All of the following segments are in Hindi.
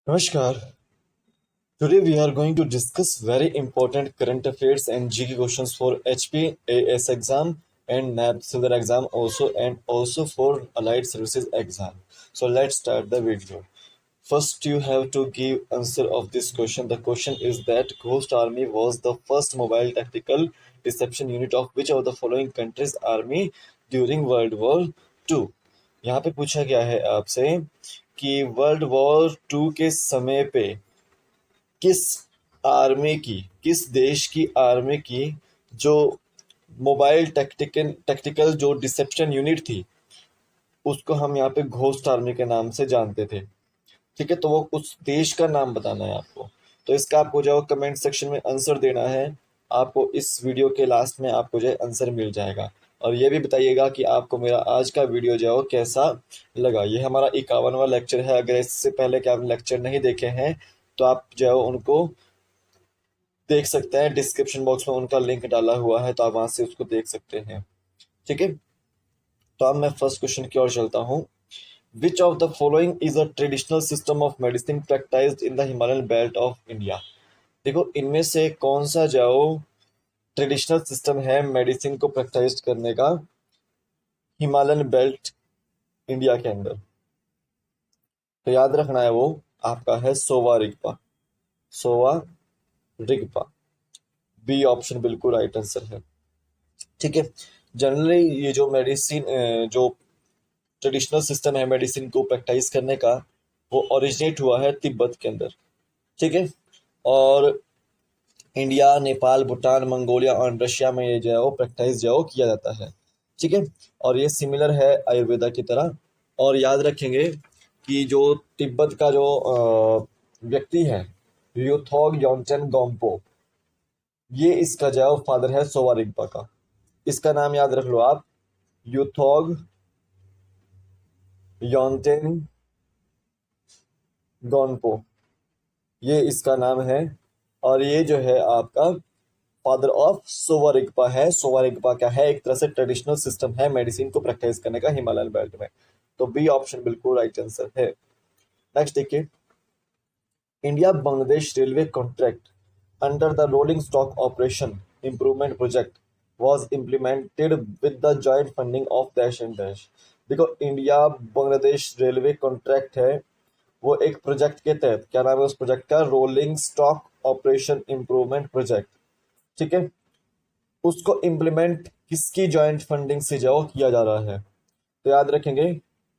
Namaskar. Today we are going to discuss very important current affairs and GK questions for HP AS exam and NAB Silver exam also for Allied Services exam. So let's start the video. First you have to give answer of this question. The question is that Ghost Army was the first mobile tactical reception unit of which of the following countries army during World War II. यहाँ पे पूछा गया है आपसे कि वर्ल्ड वॉर टू के समय पे किस किस देश की आर्मी की जो मोबाइल टैक्टिकल जो डिसेप्शन यूनिट थी उसको हम यहाँ पे घोस्ट आर्मी के नाम से जानते थे। ठीक है, तो वो उस देश का नाम बताना है आपको। तो इसका आपको जो कमेंट सेक्शन में आंसर देना है। आपको इस वीडियो के लास्ट में आपको जो है आंसर मिल जाएगा। और ये भी बताइएगा कि आपको मेरा आज का वीडियो जो है वो कैसा लगा। ये हमारा 51वां लेक्चर है। अगर इससे पहले के आपने लेक्चर नहीं देखे हैं तो आप जो है उनको देख सकते हैं। डिस्क्रिप्शन बॉक्स में उनका लिंक डाला हुआ है, तो आप वहां से उसको देख सकते हैं। ठीक है, तो अब मैं फर्स्ट क्वेश्चन की ओर चलता हूँ। Which of the following is a traditional system of medicine practiced in the Himalayan belt of India? देखो इनमें से कौन सा जाओ ट्रेडिशनल सिस्टम है मेडिसिन को प्रैक्टिस करने का हिमालयन बेल्ट इंडिया के अंदर। तो याद रखना है वो आपका है सोवा रिगपा। सोवा रिगपा बी ऑप्शन बिल्कुल राइट आंसर है। ठीक है, जनरली ये जो मेडिसिन जो ट्रेडिशनल सिस्टम है मेडिसिन को प्रैक्टिस करने का वो ओरिजिनेट हुआ है तिब्बत के अंदर। ठीक है, और इंडिया, नेपाल, भूटान, मंगोलिया और रशिया में ये जो है वो प्रैक्टिस जो है वो किया जाता है। ठीक है, और ये सिमिलर है आयुर्वेदा की तरह। और याद रखेंगे कि जो तिब्बत का जो व्यक्ति है यूथोग योंचन गोम्पो, ये इसका जो है वो फादर है सोवा रिगपा का। इसका नाम याद रख लो आप, यूथोग योंटेन गोन्पो, ये इसका नाम है। और ये जो है आपका फादर ऑफ सोवा रिगपा है। सोवा रिगपा क्या है, एक तरह से ट्रेडिशनल सिस्टम है मेडिसिन को प्रैक्टिस करने का हिमालयन बेल्ट में। तो बी ऑप्शन बिल्कुल राइट आंसर है। नेक्स्ट देखिए, India Bangladesh railway contract under the rolling stock operation improvement project was implemented with the joint funding of dash and dash। देखो इंडिया बांग्लादेश रेलवे कॉन्ट्रैक्ट है, वो एक प्रोजेक्ट के तहत, क्या नाम है उस प्रोजेक्ट का, rolling stock operation improvement project. ठीक है, उसको इम्प्लीमेंट किसकी जॉइंट फंडिंग से जाओ किया जा रहा है। तो याद रखेंगे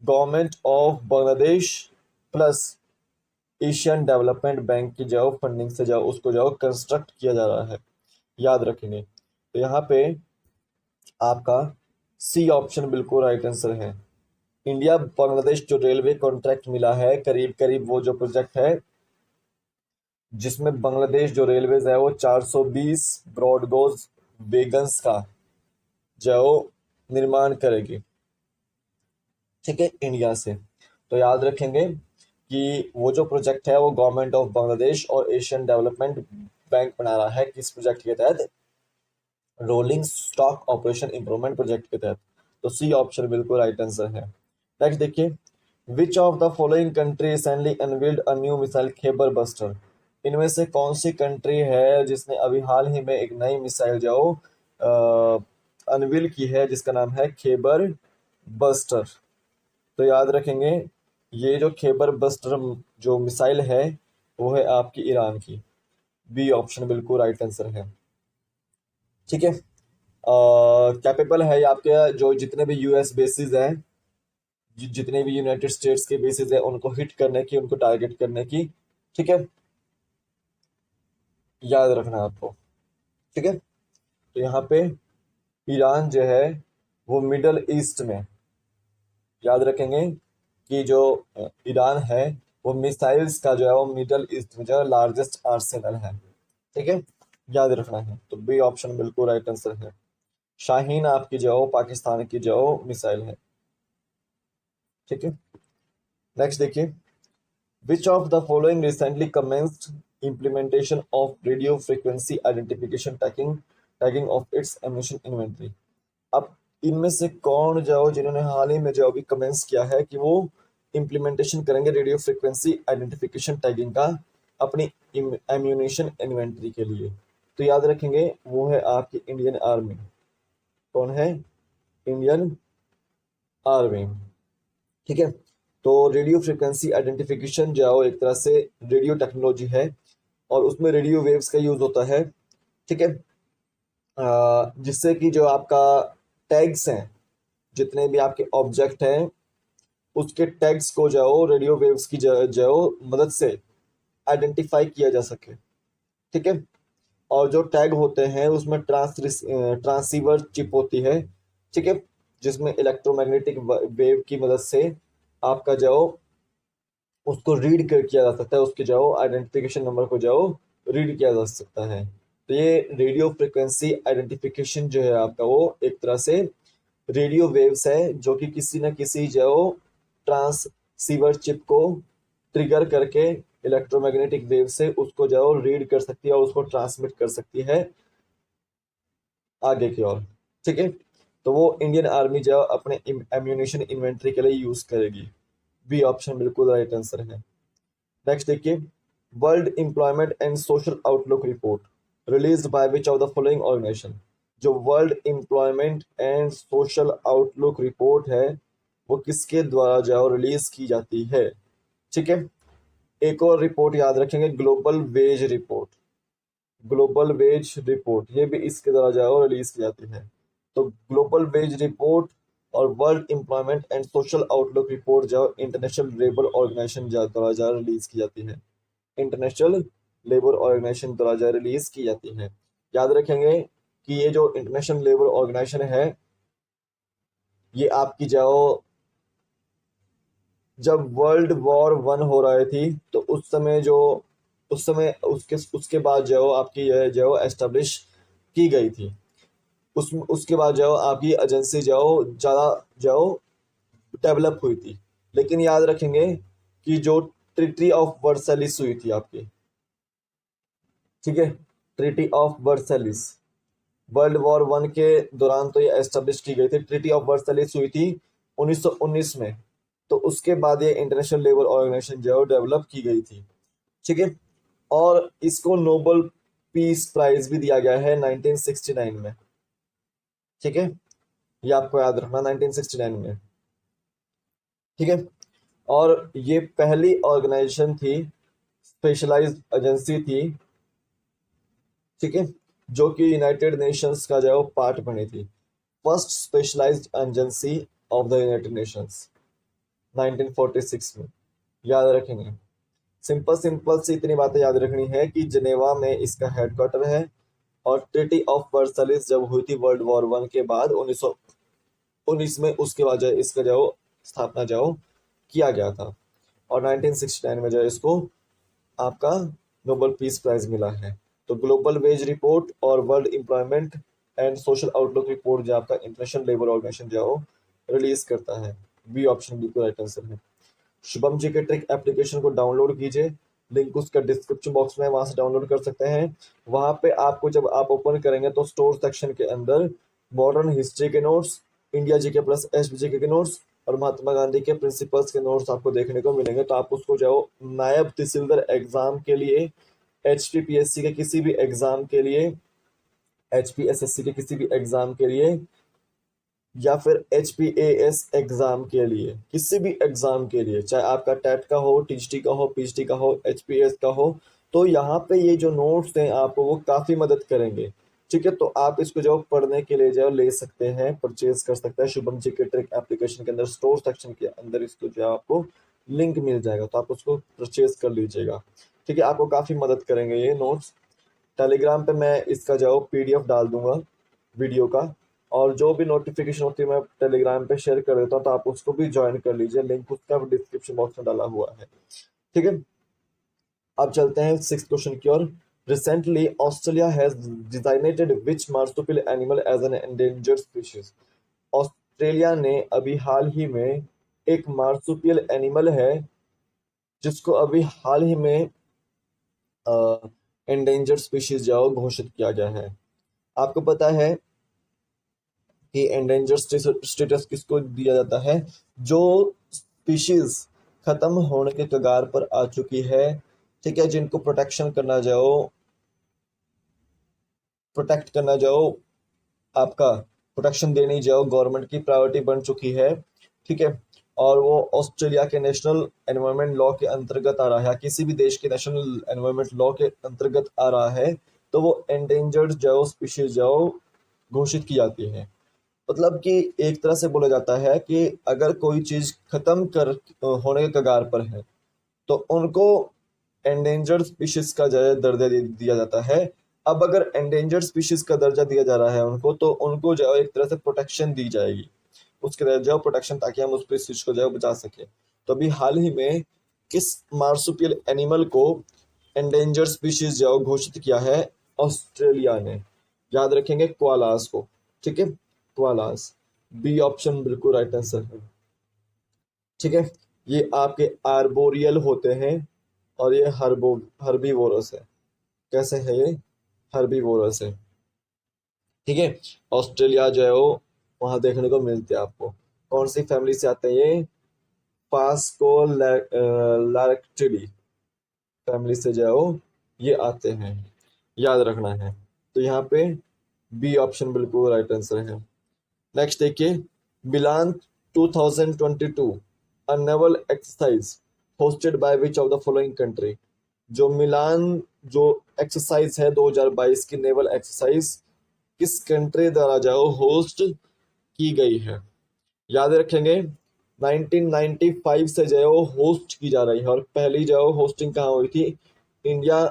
government of Bangladesh plus Asian development bank की जाओ फंडिंग से जाओ उसको जाओ कंस्ट्रक्ट किया जा रहा है। याद रखेंगे, तो यहाँ पे आपका सी ऑप्शन बिल्कुल राइट आंसर है। इंडिया बांग्लादेश जो रेलवे कॉन्ट्रैक्ट मिला है करीब करीब वो जो प्रोजेक्ट है जिसमें बांग्लादेश जो रेलवेज है वो 420 ब्रॉडगोज वेगन्स का जो निर्माण करेगी। ठीक है, इंडिया से। तो याद रखेंगे कि वो जो प्रोजेक्ट है वो गवर्नमेंट ऑफ बांग्लादेश और एशियन डेवलपमेंट बैंक बना रहा है। किस प्रोजेक्ट के तहत, rolling stock operation improvement project के तहत। तो सी ऑप्शन बिल्कुल राइट आंसर है। नेक्स्ट देखिए, which of the following country recently unveiled a new missile Khyber buster. इनमें से कौन सी कंट्री है जिसने अभी हाल ही में एक नई मिसाइल जो अनवील की है जिसका नाम है खैबर बस्टर। तो याद रखेंगे ये जो खैबर बस्टर जो मिसाइल है वो है आपकी ईरान की। बी ऑप्शन बिल्कुल राइट आंसर है। ठीक है, कैपेबल है आपके जो जितने भी यूएस बेसिस हैं, जितने भी यूनाइटेड स्टेट्स के बेसिस है उनको हिट करने की, उनको टारगेट करने की। ठीक है, याद रखना है आपको। ठीक है, तो यहाँ पे ईरान जो है वो मिडल ईस्ट में, याद रखेंगे कि जो ईरान है वो मिसाइल्स का जो है वो मिडल ईस्ट में जो है लार्जेस्ट आर्सेनल है। ठीक है, याद रखना है। तो बी ऑप्शन बिल्कुल राइट आंसर है। शाहीन आपकी जो पाकिस्तान की जो मिसाइल है। ठीक है, नेक्स्ट देखिए, which of the following recently commenced implementation of radio frequency identification tagging of its emission inventory. अब इनमें से कौन जाओ जिन्होंने हाल ही में जो अभी कमेंट्स किया है कि वो इम्प्लीमेंटेशन करेंगे रेडियो फ्रिक्वेंसी आइडेंटिफिकेशन टैगिंग का अपनी एम्यूनेशन इन्वेंट्री के लिए। तो याद रखेंगे वो है आपकी इंडियन आर्मी। कौन है? Indian army. ठीक है। तो रेडियो फ्रिक्वेंसी आइडेंटिफिकेशन जो एक तरह से रेडियो टेक्नोलॉजी है और उसमें रेडियो वेव्स का यूज होता है। ठीक है। जिससे कि जो आपका टैग्स हैं, जितने भी आपके ऑब्जेक्ट हैं, उसके टैग्स को जो रेडियो वेव्स की जो मदद से आइडेंटिफाई किया जा सके। ठीक है। और जो टैग होते हैं उसमें ट्रांसीवर चिप होती है। ठीक है। जिसमें इलेक्ट्रोमैग्नेटिक वेव की मदद से आपका जो उसको रीड किया जा सकता है, उसके जो आइडेंटिफिकेशन नंबर को जो रीड किया जा सकता है। तो ये रेडियो फ्रिक्वेंसी आइडेंटिफिकेशन जो है आपका वो एक तरह से रेडियो वेव्स है जो कि किसी न किसी जो ट्रांसीवर चिप को ट्रिगर करके इलेक्ट्रोमैग्नेटिक वेव से उसको जो रीड कर सकती है और उसको ट्रांसमिट कर सकती है आगे की ओर। ठीक है। तो वो इंडियन आर्मी जो अपने एम्यूनेशन इन्वेंट्री के लिए यूज करेगी। बी ऑप्शन बिल्कुल राइट आंसर है। नेक्स्ट देखिए, world employment and social outlook report released by which of the following organization. जो world employment and social outlook report है वो किसके द्वारा जो रिलीज की जाती है? ठीक है। एक और रिपोर्ट याद रखेंगे, global wage report. Global wage report ये भी इसके द्वारा जो रिलीज की जाती है। तो ग्लोबल वेज रिपोर्ट और world employment and social outlook report जो इंटरनेशनल लेबर ऑर्गेनाइजेशन द्वारा जो रिलीज की जाती है। इंटरनेशनल लेबर ऑर्गेनाइजेशन द्वारा जो रिलीज की जाती है। याद रखेंगे कि ये जो इंटरनेशनल लेबर ऑर्गेनाइजेशन है ये आपकी जो जब वर्ल्ड वॉर वन हो रही थी तो उस समय उसके बाद जो आपकी यह जो एस्टेब्लिश की गई थी। उसके बाद जो आपकी एजेंसी जो ज़्यादा जो डेवलप हुई थी। लेकिन याद रखेंगे कि जो ट्रीटी ऑफ वर्सैलिस हुई थी आपकी, ठीक है, treaty of Versailles world war one के दौरान तो ये एस्टेब्लिश की गई थी। ट्रीटी ऑफ वर्सैलिस हुई थी 1919 में। तो उसके बाद ये इंटरनेशनल लेबर ऑर्गेनाइजेशन जो डेवलप की गई थी। ठीक है। और इसको नोबेल पीस प्राइज भी दिया गया है 1969 में। ठीक है। ये आपको याद रखना 1969 में। ठीक है। और ये पहली ऑर्गेनाइजेशन थी, स्पेशलाइज्ड एजेंसी थी, ठीक है, जो कि यूनाइटेड नेशंस का जो पार्ट बनी थी। First specialised agency of the United Nations 1946 में। याद रखेंगे। सिंपल सिंपल सी इतनी बातें याद रखनी है कि जिनेवा में इसका हेडक्वार्टर है। और ट्रीटी ऑफ वर्सैलिस जब हुई थी वर्ल्ड वॉर वन के बाद 1919 में, उसके बाद जो इसका जो स्थापना जो किया गया था। और 1969 में जो इसको आपका नोबेल पीस प्राइज मिला है। तो ग्लोबल वेज रिपोर्ट और world employment and social outlook report जो आपका इंटरनेशनल लेबर ऑर्गेनाइजेशन जो रिलीज करता है। बी ऑप्शन बिल्कुल राइट आंसर है। शुभम जी के ट्रिक एप्लीकेशन को डाउनलोड कीजिए, लिंक उसका डिस्क्रिप्शन बॉक्स में, वहां से डाउनलोड कर सकते हैं। वहां पे आपको जब आप ओपन करेंगे तो स्टोर सेक्शन के अंदर मॉडर्न हिस्ट्री के नोट्स, इंडिया जी के प्लस एस जी के नोट्स और महात्मा गांधी के प्रिंसिपल्स के नोट्स आपको देखने को मिलेंगे। तो आप उसको जो नायब तहसीलदार एग्जाम के लिए, HPPSC के किसी भी एग्जाम के लिए, HPSSC के किसी भी एग्जाम के लिए, या फिर HPAS एग्जाम के लिए, किसी भी एग्जाम के लिए, चाहे आपका टेट का हो, टीजीटी का हो, पीजीटी का हो, HPAS का हो, तो यहाँ पे ये जो नोट्स हैं आपको वो काफी मदद करेंगे। ठीक है। तो आप इसको जो पढ़ने के लिए जो ले सकते हैं, परचेज कर सकते हैं शुभम जी के ट्रिक एप्लीकेशन के अंदर, स्टोर सेक्शन के अंदर इसको जो आपको लिंक मिल जाएगा तो आप उसको परचेज कर लीजिएगा। ठीक है। आपको काफी मदद करेंगे ये नोट्स। टेलीग्राम पे मैं इसका जो PDF डाल दूंगा वीडियो का, और जो भी नोटिफिकेशन होती है मैं टेलीग्राम पे शेयर कर देता हूँ, तो आप उसको भी ज्वाइन कर लीजिए, लिंक उसका भी डिस्क्रिप्शन बॉक्स में डाला हुआ है। ठीक है। अब चलते हैं सिक्स क्वेश्चन की ओर। Recently Australia has designated which marsupial animal as an endangered species. Australia ने अभी हाल ही में एक मार्सुपियल एनिमल है जिसको अभी हाल ही में एंडेंजर्ड स्पीशीज जो घोषित किया गया है। आपको पता है कि एंडेंजर स्टेटस किसको दिया जाता है? जो स्पीशीज खत्म होने के कगार पर आ चुकी है, ठीक है, जिनको प्रोटेक्ट करना जाओ, आपका प्रोटेक्शन देनी जाओ, गवर्नमेंट की प्रायोरिटी बन चुकी है, ठीक है। और वो ऑस्ट्रेलिया के नेशनल एनवायरनमेंट लॉ के अंतर्गत आ रहा है, किसी भी देश के नेशनल एनवायरनमेंट लॉ के अंतर्गत आ रहा है, तो वो एंडेंजर्ड जाओ स्पीशीज जाओ घोषित की जाती है। मतलब कि एक तरह से बोला जाता है कि अगर कोई चीज खत्म कर होने के कगार पर है, तो उनको एंडेंजर्ड स्पीशीज का दर्जा दिया जाता है। अब अगर एंडेंजर्ड स्पीशीज का दर्जा दिया जा रहा है उनको, तो उनको जो है एक तरह से प्रोटेक्शन दी जाएगी, उसके तहत जो प्रोटेक्शन, ताकि हम उस स्पीशीज को जो है बचा सके। तो अभी हाल ही में किस मार्सुपियल एनिमल को एंडेंजर्ड स्पीशीज जो घोषित किया है ऑस्ट्रेलिया ने? याद रखेंगे कोआलास को, ठीक है, कोआलास। बी ऑप्शन बिल्कुल राइट आंसर है, ठीक है। ये आपके आर्बोरियल होते हैं और ये हर्बीवोरस है। कैसे है ये? हर्बीवोरस है, ठीक है। ऑस्ट्रेलिया जो है वो वहां देखने को मिलते हैं आपको। कौन सी फैमिली से आते हैं ये? फास्कोलैक्टिडी फैमिली से जो है वो ये आते हैं, याद रखना है। तो यहाँ पे बी ऑप्शन बिल्कुल राइट आंसर है। नेक्स्ट देखिए, मिलान 2022 a naval exercise hosted by which of the following country? जो मिलान जो एक्सरसाइज है 2022 की नेवल एक्सरसाइज किस कंट्री द्वारा जो होस्ट की गई है? याद रखेंगे 1995 से जो है वो होस्ट की जा रही है, और पहली जो है होस्टिंग कहाँ हुई थी? इंडिया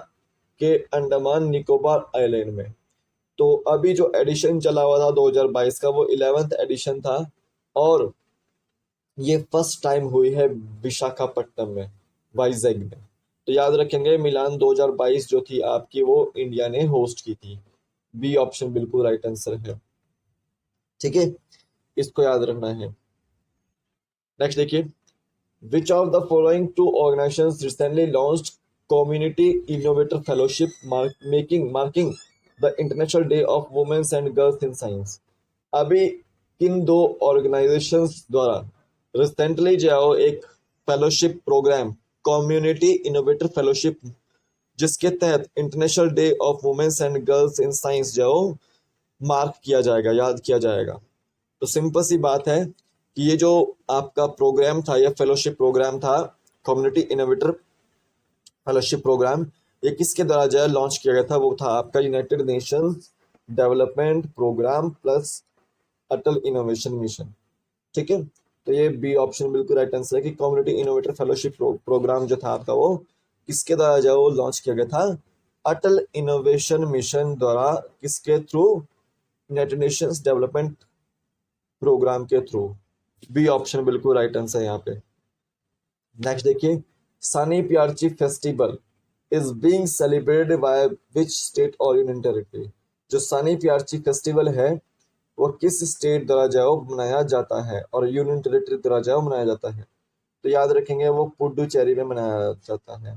के अंडमान निकोबार आइलैंड में। तो अभी जो एडिशन चला हुआ था 2022 का, वो 11th एडिशन था, और ये फर्स्ट टाइम हुई है विशाखापट्टनम में, वाइजैग में। तो याद रखेंगे मिलान 2022 जो थी आपकी, वो इंडिया ने होस्ट की थी। बी ऑप्शन बिल्कुल राइट आंसर है, ठीक है, इसको याद रखना है। नेक्स्ट देखिए, which of the following two organisations recently launched community innovator fellowship marking the international day of women's and girls in science? अभी किन दो ऑर्गेनाइजेशंस द्वारा रिसेंटली जो है एक fellowship programme, community innovator fellowship, जिसके तहत international day of women's and girls in science जो मार्क किया जाएगा, याद किया जाएगा? तो सिंपल सी बात है कि ये जो आपका प्रोग्राम था, ये फेलोशिप प्रोग्राम था, कम्युनिटी इनोवेटर फेलोशिप प्रोग्राम, ये किसके द्वारा जो है लॉन्च किया गया था? वो था आपका United Nations development program plus Atal innovation mission, ठीक है। तो ये बी ऑप्शन बिल्कुल राइट आंसर है कि कम्युनिटी इनोवेटर फेलोशिप प्रोग्राम जो था आपका, वो किसके द्वारा जो वो लॉन्च किया गया था? अटल इनोवेशन मिशन द्वारा। किसके through? United Nations development program के थ्रू। बी ऑप्शन बिल्कुल राइट आंसर है यहाँ पे। नेक्स्ट देखिए, सनी प्यारची festival is being celebrated by which state और यूनियन टेरिटरी? जो सनी प्यारची फेस्टिवल है वो किस स्टेट द्वारा जो मनाया जाता है और यूनियन टेरिटरी द्वारा जो मनाया जाता है? तो याद रखेंगे वो पुडुचेरी में मनाया जाता है,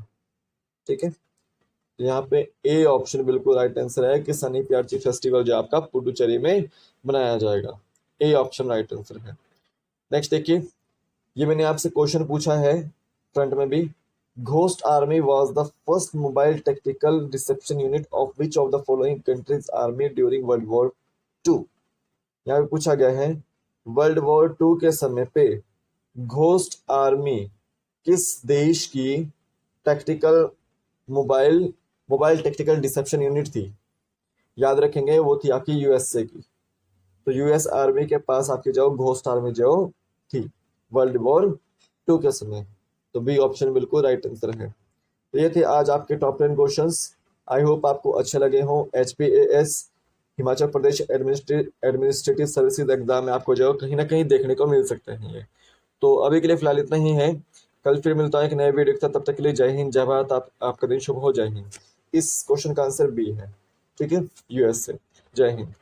ठीक है। तो यहाँ पे ए ऑप्शन बिल्कुल राइट आंसर है कि सनी प्यारची फेस्टिवल जो आपका पुडुचेरी में मनाया जाएगा। ए ऑप्शन राइट आंसर है। नेक्स्ट देखिए, ये मैंने आपसे क्वेश्चन पूछा है फ्रंट में भी, ghost army was the first mobile tactical reception unit of which of the following countries army during world war two? यहाँ पे पूछा गया है वर्ल्ड वॉर टू के समय पे घोस्ट आर्मी किस देश की tactical mobile mobile tactical deception unit थी? याद रखेंगे वो थी आपकी यूएसए की। तो यूएस आर्मी के पास आपकी जो घोस्ट आर्मी जो थी वर्ल्ड वॉर टू के समय। तो बी ऑप्शन बिल्कुल राइट आंसर है। तो ये थे आज आपके टॉप 10 क्वेश्चंस। आई होप आपको अच्छे लगे हों। HPAS Himachal Pradesh administrative services exam में आपको जो कहीं ना कहीं देखने को मिल सकते हैं ये। तो अभी के लिए फिलहाल इतना ही है। कल फिर मिलता है एक नए वीडियो के साथ। तब तक के लिए जय हिंद, जय भारत। आपका दिन शुभ हो। जय हिंद। इस क्वेश्चन का आंसर बी है, ठीक है, यूएस से। जय हिंद।